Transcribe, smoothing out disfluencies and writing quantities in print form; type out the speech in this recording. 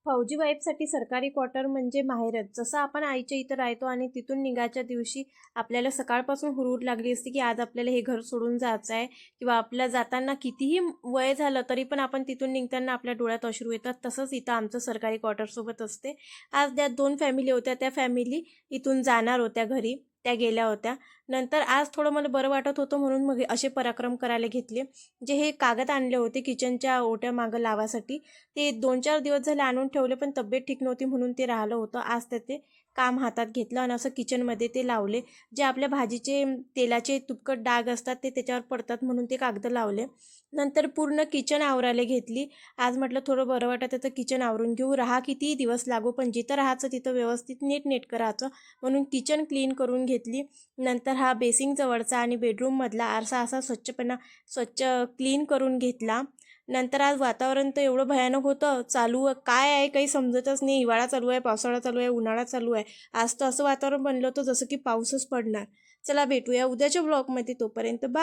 फौजी वाईफसाठी सरकारी क्वार्टर म्हणजे माहेरच. जसं आपण आईच्या इथं राहतो आणि तिथून निघायच्या दिवशी आपल्याला सकाळपासून हुरहूर लागली असते, की आज आपल्याला हे घर सोडून जायचं आहे किंवा आपल्या जाताना कितीही वय झालं तरी पण आपण तिथून निघताना आपल्या डोळ्यात अश्रू येतात. तसंच इथं आमचं सरकारी क्वार्टरसोबत असते. आज त्यात 2 फॅमिली होत्या. त्या फॅमिली इथून जाणार होत्या घरी. त्या गेल्या होत्या. नंतर आज थोडं मला बरं वाटत होतं म्हणून मग असे पराक्रम करायला घेतले. जे हे कागद आणले होते किचनच्या ओट्या मागं लावासाठी, ते 2-4 दिवस झाले आणून ठेवले, पण तब्येत ठीक नव्हती म्हणून ते राहिलं होतं. आज ते काम हातात घेतलं आणि असं किचनमध्ये ते लावले. जे आपल्या भाजीचे तेलाचे तुपकट डाग असतात ते त्याच्यावर पडतात म्हणून ते कागद लावले. नंतर पूर्ण किचन आवरायला घेतली. आज म्हटलं थोडं बरं वाटत आहे तर किचन आवरून घेऊ. कितीही दिवस लागो पण जिथं राहायचं तिथं व्यवस्थित नीटनेटकं राहायचं म्हणून किचन क्लीन करून घेतली. नंतर हा बेसिंग जवळचा आणि बेडरूममधला आरसा असा स्वच्छ क्लीन करून घेतला. नंतर आज वातावरण तर एवढं भयानक होतं. काय आहे काही समजतच नाही. हिवाळा चालू आहे, पावसाळा चालू आहे, उन्हाळा चालू आहे. आज तर असं वातावरण बनलं होतं जसं की पाऊसच पडणार. चला भेटूया उद्याच्या ब्लॉगमध्ये. तोपर्यंत बाय.